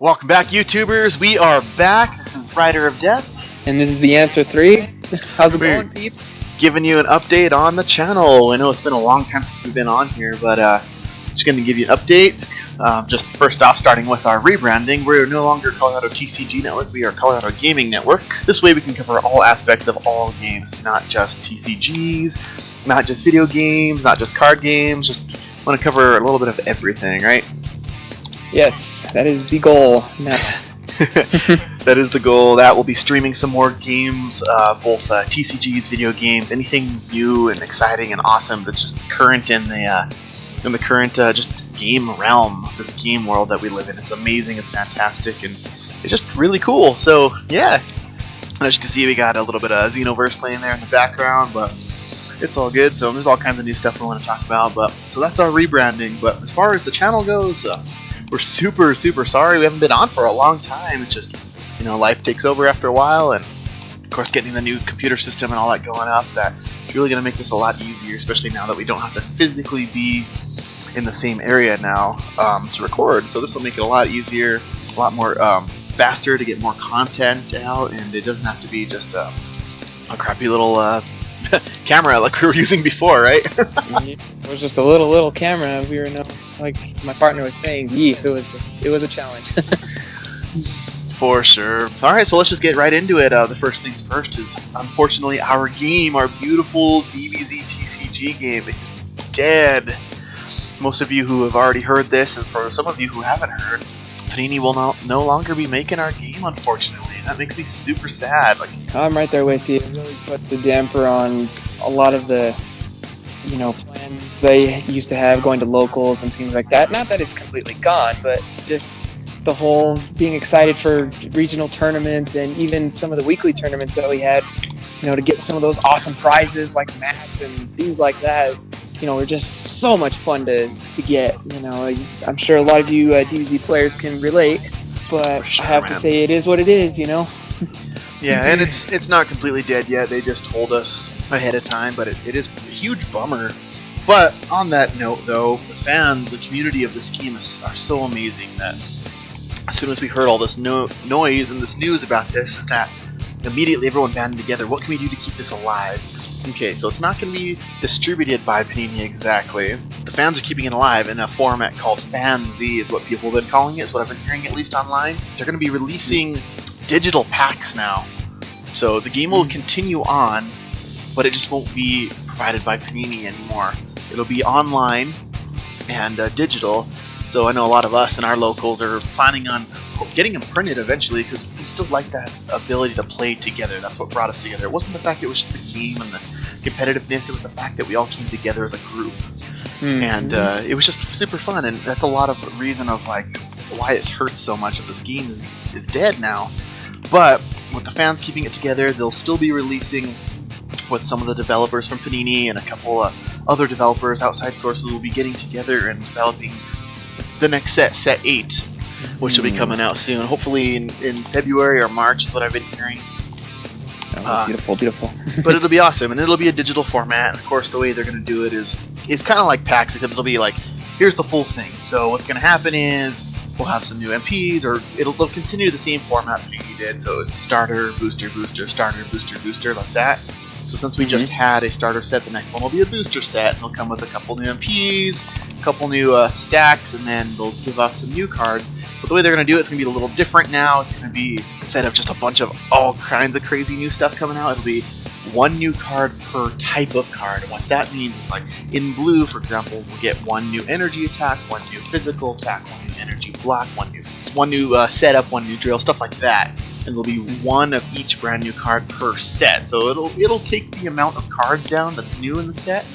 Welcome back, YouTubers. We are back. This is Rider of Death. And this is the Answer 3. How's it going, peeps? Giving you an update on the channel. I know it's been a long time since we've been on here, but just going to give you an update. Just first off, starting with our rebranding. We're no longer Colorado TCG Network. We are Colorado Gaming Network. This way we can cover all aspects of all games, not just TCGs, not just video games, not just card games. Just want to cover a little bit of everything, right? Yes, that is the goal now. That is the goal. That will be streaming some more games, both TCGs, video games, anything new and exciting and awesome that's just current in the current just game realm, this game world that we live in. It's amazing, it's fantastic, and it's just really cool. So yeah, as you can see, we got a little bit of Xenoverse playing there in the background, but it's all good. So there's all kinds of new stuff we want to talk about. But so that's our rebranding. But as far as the channel goes, we're super sorry we haven't been on for a long time. It's just, you know, life takes over after a while, and of course getting the new computer system and all that going up, that's really going to make this a lot easier, especially now that we don't have to physically be in the same area now to record. So this will make it a lot easier, a lot more faster to get more content out, and it doesn't have to be just a crappy little camera like we were using before, right? It was just a little camera. We were like my partner was saying, it was a challenge. For sure. Alright, so let's just get right into it. The first things first is, unfortunately, our game, our beautiful DBZ TCG game, is dead. Most of you who have already heard this, and for some of you who haven't heard, Panini will no longer be making our game, unfortunately. That makes me super sad. Like, I'm right there with you. It really puts a damper on a lot of the, plans they used to have, going to locals and things like that. Not that it's completely gone, but just the whole being excited for regional tournaments and even some of the weekly tournaments that we had, to get some of those awesome prizes like mats and things like that. Were just so much fun to get. I'm sure a lot of you DBZ players can relate, but sure, I have to say it is what it is, Yeah, and it's not completely dead yet. They just told us ahead of time, but it is a huge bummer. But on that note, though, the fans, the community of this game are so amazing that as soon as we heard all this noise and this news about this, that immediately everyone banded together. What can we do to keep this alive? Okay, so it's not going to be distributed by Panini exactly. The fans are keeping it alive in a format called FanZ, is what people have been calling it. Is what I've been hearing, at least online. They're going to be releasing digital packs now. So the game will continue on, but it just won't be provided by Panini anymore. It'll be online and digital. So I know a lot of us and our locals are planning on getting them printed eventually, because we still like that ability to play together. That's what brought us together. It wasn't the fact it was the game and the competitiveness, it was the fact that we all came together as a group. And it was just super fun, and that's a lot of reason of like why it hurts so much that this game is dead now. But with the fans keeping it together, they'll still be releasing with some of the developers from Panini, and a couple of other developers, outside sources, will be getting together and developing the next set 8, which will be coming out soon, hopefully in February or March, is what I've been hearing. Beautiful. But it'll be awesome, and it'll be a digital format. And of course, the way they're going to do it is kind of like packs, except it'll be like, here's the full thing. So what's going to happen is we'll have some new MPs, or they'll continue the same format that you did. So it's starter, booster, starter, booster, like that. So since we just had a starter set, the next one will be a booster set. It'll come with a couple new MPs, a couple new stacks, and then they'll give us some new cards. But the way they're going to do it's going to be a little different now. It's going to be, instead of just a bunch of all kinds of crazy new stuff coming out, it'll be one new card per type of card. And what that means is, like, in blue, for example, we'll get one new energy attack, one new physical attack, one new energy block, one new setup, one new drill, stuff like that. And there'll be one of each brand new card per set. So it'll take the amount of cards down that's new in the set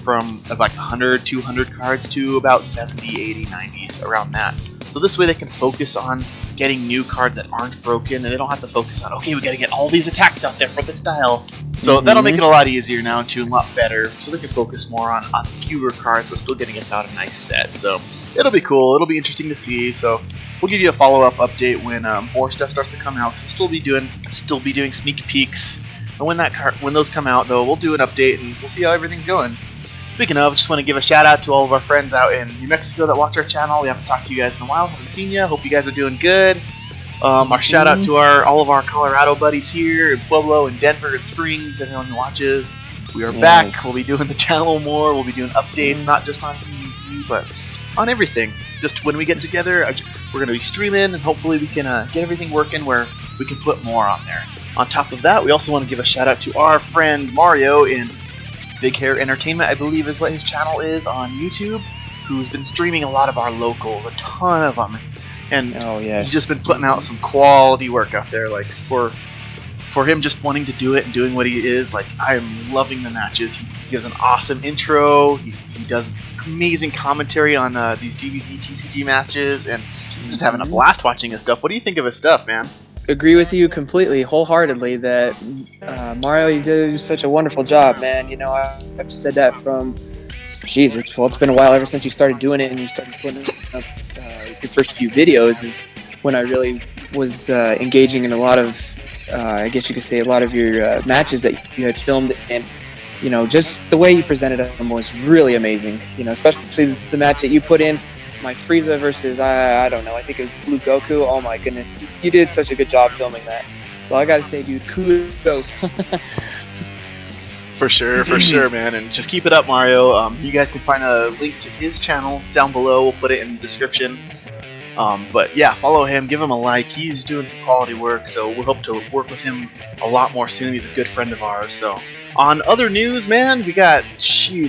from like 100, 200 cards to about 70, 80, 90s, around that. So this way they can focus on getting new cards that aren't broken, and they don't have to focus on, okay, we gotta get all these attacks out there for this style. So that'll make it a lot easier now, too, and a lot better. So they can focus more on fewer cards, but still getting us out a nice set. So it'll be cool. It'll be interesting to see. So we'll give you a follow-up update when more stuff starts to come out. So still be doing sneak peeks. And when those come out, though, we'll do an update and we'll see how everything's going. Speaking of, just want to give a shout out to all of our friends out in New Mexico that watch our channel. We haven't talked to you guys in a while. Haven't seen you. Hope you guys are doing good. Our shout out to all of our Colorado buddies here in Pueblo and Denver and Springs. Everyone who watches, we are back. We'll be doing the channel more. We'll be doing updates, not just on DBZ, but on everything. Just when we get together, we're going to be streaming, and hopefully we can get everything working where we can put more on there. On top of that, we also want to give a shout out to our friend Mario in Big Hair Entertainment, I believe is what his channel is on YouTube, who's been streaming a lot of our locals, a ton of them. And he's just been putting out some quality work out there. Like for him just wanting to do it and doing what he is, like I am loving the matches. He gives an awesome intro. He does amazing commentary on these DBZ TCG matches, and I'm just having a blast watching his stuff. What do you think of his stuff, man? Agree with you completely, wholeheartedly, that Mario, you do such a wonderful job, man. You know, I've said that from, Jesus, well, it's been a while ever since you started doing it and you started putting up your first few videos is when I really was engaging in a lot of, I guess you could say, a lot of your matches that you had filmed, and you know, just the way you presented them was really amazing. You know, especially the match that you put in, my Frieza versus I don't know, I think it was Blue Goku. Oh my goodness, you did such a good job filming that. So I gotta say, dude, kudos. For sure, man. And just keep it up, Mario. You guys can find a link to his channel down below. We'll put it in the description. But yeah, follow him, give him a like. He's doing some quality work, so we'll hope to work with him a lot more soon. He's a good friend of ours. So on other news, man, we got,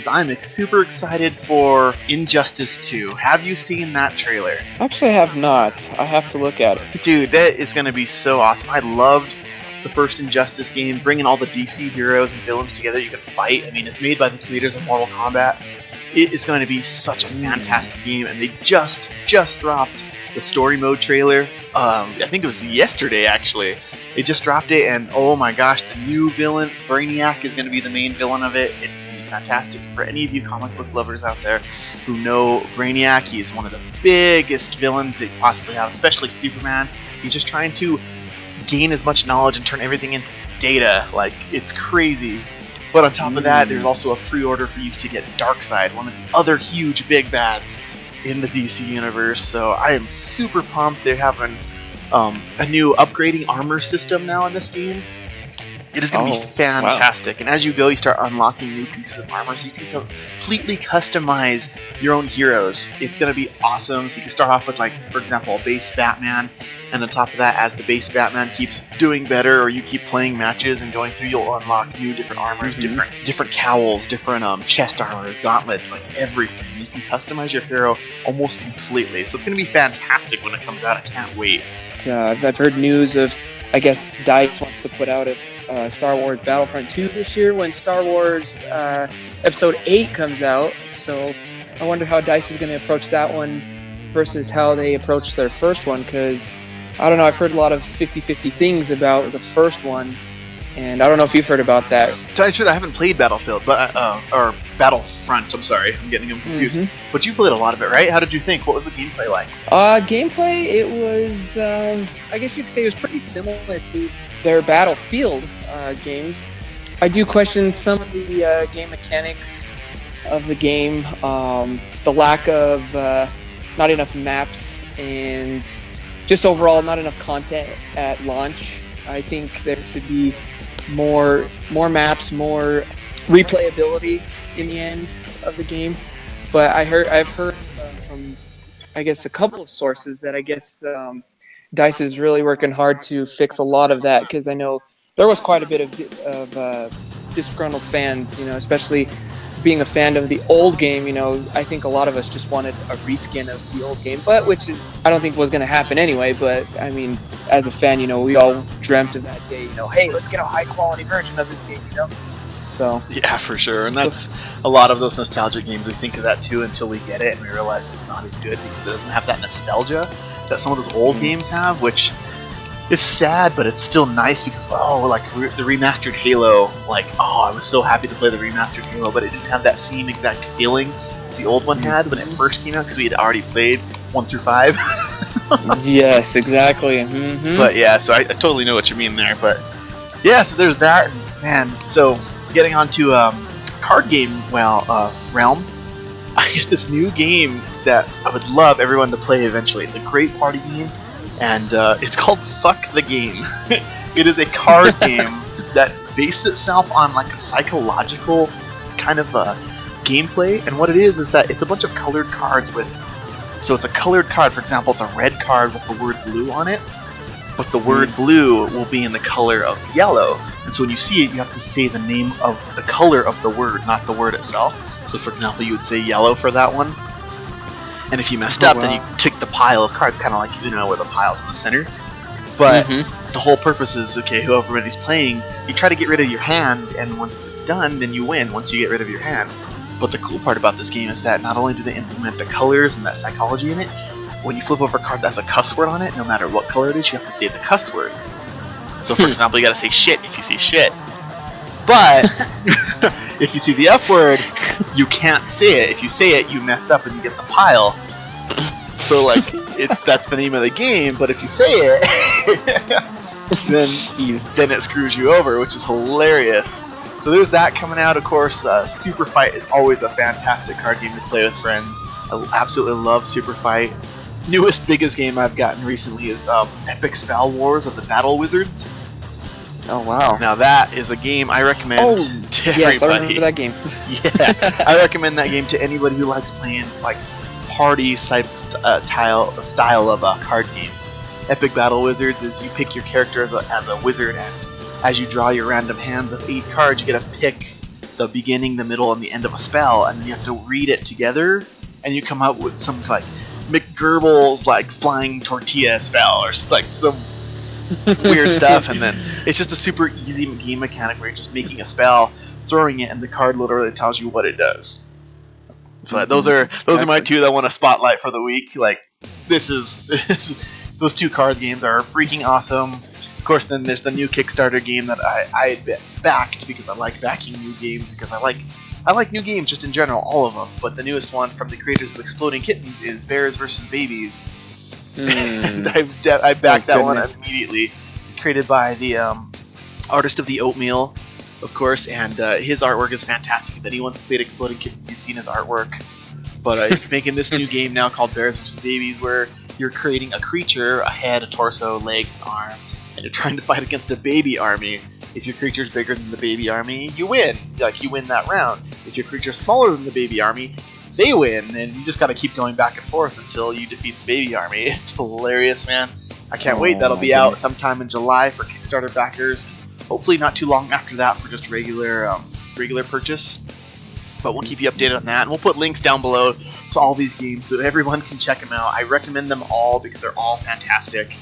I'm super excited for Injustice 2. Have you seen that trailer? Actually, I have not. I have to look at it. Dude, that is going to be so awesome. I loved the first Injustice game, bringing all the DC heroes and villains together you can fight. I mean, it's made by the creators of Mortal Kombat. It is going to be such a fantastic game, and they just dropped the story mode trailer. I think it was yesterday, actually. They just dropped it, and oh my gosh, the new villain, Brainiac, is going to be the main villain of it. It's going to be fantastic. For any of you comic book lovers out there who know Brainiac, he is one of the biggest villains they possibly have, especially Superman. He's just trying to gain as much knowledge and turn everything into data. Like, it's crazy. But on top of that, there's also a pre-order for you to get Darkseid, one of the other huge big bads in the DC universe. So I am super pumped. They're having a new upgrading armor system now in this game. It is going to be fantastic. Wow. And as you go, you start unlocking new pieces of armor, so you can completely customize your own heroes. It's going to be awesome. So you can start off with, like, for example, a base Batman, and on top of that, as the base Batman keeps doing better, or you keep playing matches and going through, you'll unlock new different armors, different cowls, different chest armor, gauntlets, like everything. You can customize your hero almost completely. So it's going to be fantastic when it comes out. I can't wait. I've heard news of, I guess, DICE wants to put out a Star Wars Battlefront 2 this year when Star Wars Episode 8 comes out. So I wonder how DICE is going to approach that one versus how they approached their first one, because I don't know, I've heard a lot of 50-50 things about the first one, and I don't know if you've heard about that. To tell you the truth, I haven't played Battlefield, but or Battlefront, I'm sorry, I'm getting them confused. But you played a lot of it, right? How did you think? What was the gameplay like? Gameplay, it was, I guess you could say it was pretty similar to their Battlefield games. I do question some of the game mechanics of the game, the lack of not enough maps, and just overall not enough content at launch. I think there should be more maps, more replayability in the end of the game. But I've heard from, I guess, a couple of sources that I guess DICE is really working hard to fix a lot of that, because I know there was quite a bit of disgruntled fans, you know, especially being a fan of the old game. You know, I think a lot of us just wanted a reskin of the old game, but which is, I don't think was going to happen anyway. But I mean, as a fan, you know, we all dreamt of that day, you know, hey, let's get a high quality version of this game, you know. So yeah, for sure. And that's a lot of those nostalgia games. We think of that too until we get it and we realize it's not as good because it doesn't have that nostalgia that some of those old games have, which is sad, but it's still nice because, like the remastered Halo, like, I was so happy to play the remastered Halo, but it didn't have that same exact feeling the old one had when it first came out, because we had already played 1 through 5. Yes, exactly. But yeah, so I totally know what you mean there. But yeah, so there's that, and man. So getting on to card game realm, I get this new game that I would love everyone to play eventually. It's a great party game, and it's called Fuck the Game. It is a card game that bases itself on like a psychological kind of gameplay, and what it is that it's a bunch of colored cards with. So it's a colored card. For example, it's a red card with the word blue on it, but the word blue will be in the color of yellow. And so when you see it, you have to say the name of the color of the word, not the word itself. So for example, you would say yellow for that one. And if you messed up, then you tick the pile of cards, kind of like where the pile's in the center. But the whole purpose is, okay, whoever everybody's playing, you try to get rid of your hand, and once it's done, then you win once you get rid of your hand. But the cool part about this game is that not only do they implement the colors and that psychology in it, when you flip over a card that has a cuss word on it, no matter what color it is, you have to say the cuss word. So for example, you gotta say shit if you see shit. But if you see the F word, you can't say it. If you say it, you mess up and you get the pile. So like, that's the name of the game. But if you say it, then it screws you over, which is hilarious. So there's that coming out. Of course, Super Fight is always a fantastic card game to play with friends. I absolutely love Super Fight. Newest, biggest game I've gotten recently is Epic Spell Wars of the Battle Wizards. Oh wow! Now that is a game I recommend to everybody. Yes, I remember that game. Yeah, I recommend that game to anybody who likes playing like party style of card games. Epic Battle Wizards is you pick your character as a wizard, and as you draw your random hands of 8 cards, you get to pick the beginning, the middle, and the end of a spell, and then you have to read it together, and you come up with some like McGurble's like flying tortilla spell or like some weird stuff, and then it's just a super easy game mechanic where you're just making a spell, throwing it, and the card literally tells you what it does. But those are my two that I want to spotlight for the week. Like this is those 2 card games are freaking awesome. Of course, then there's the new Kickstarter game that I had backed because I like backing new games because I like new games just in general, all of them. But the newest one from the creators of Exploding Kittens is Bears vs. Babies. And I backed that one immediately. Created by the artist of the Oatmeal, of course, and his artwork is fantastic. If anyone's played Exploding Kittens, you've seen his artwork. But making this new game now called Bears vs. Babies, where you're creating a creature, a head, a torso, legs, and arms, and you're trying to fight against a baby army. If your creature's bigger than the baby army, you win. Like, you win that round. If your creature's smaller than the baby army, they win, and you just gotta keep going back and forth until you defeat the baby army. It's hilarious, man. I can't wait. That'll be out sometime in July for Kickstarter backers. Hopefully not too long after that for just regular purchase. But we'll keep you updated on that, and we'll put links down below to all these games so that everyone can check them out. I recommend them all because they're all fantastic.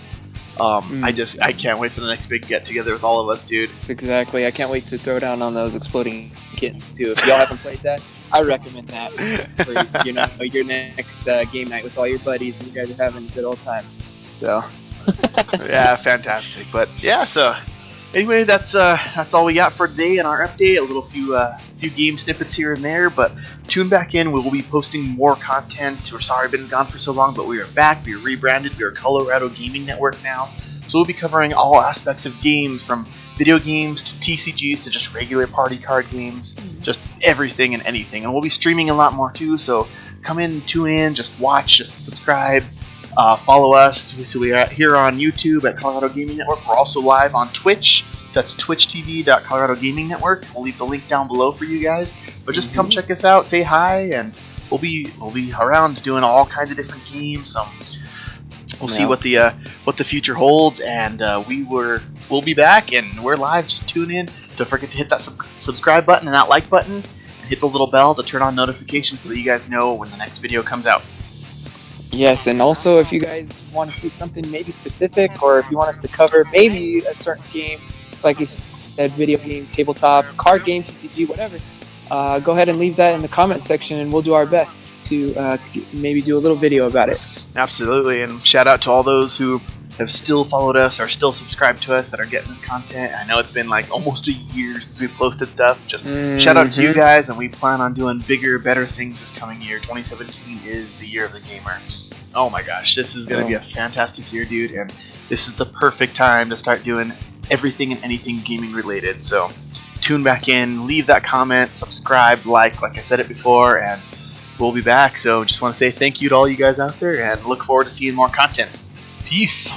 I can't wait for the next big get together with all of us, dude. Exactly. I can't wait to throw down on those Exploding Kittens too. If y'all haven't played that, I recommend that for your next game night with all your buddies, and you guys are having a good old time. So. Yeah, fantastic. But yeah, so anyway, that's all we got for today in our update. A little few game snippets here and there, but tune back in. We will be posting more content. We're sorry we've been gone for so long, but we are back. We are rebranded. We are Colorado Gaming Network now. So we'll be covering all aspects of games, from video games to TCGs to just regular party card games, just everything and anything. And we'll be streaming a lot more too, so come in, tune in, just watch, just subscribe. Follow us. So we are here on YouTube at Colorado Gaming Network. We're also live on Twitch. That's twitchtv.Colorado Gaming Network. We'll leave the link down below for you guys. But just come check us out, say hi, and we'll be around doing all kinds of different games. We'll see what the future holds, and we'll be back, and we're live. Just tune in. Don't forget to hit that subscribe button and that like button, and hit the little bell to turn on notifications so you guys know when the next video comes out. Yes, and also if you guys want to see something maybe specific, or if you want us to cover maybe a certain game, like you said, video game, tabletop, card game, TCG, whatever, go ahead and leave that in the comment section, and we'll do our best to maybe do a little video about it. Absolutely, and shout out to all those who have still followed us, are still subscribed to us, that are getting this content. I know it's been like almost a year since we've posted stuff. Just shout out to you guys, and we plan on doing bigger, better things this coming year. 2017 is the year of the gamer. Oh my gosh, this is going to be a fantastic year, dude, and this is the perfect time to start doing everything and anything gaming related. So tune back in, leave that comment, subscribe, like I said it before, and we'll be back. So just want to say thank you to all you guys out there, and look forward to seeing more content. Peace.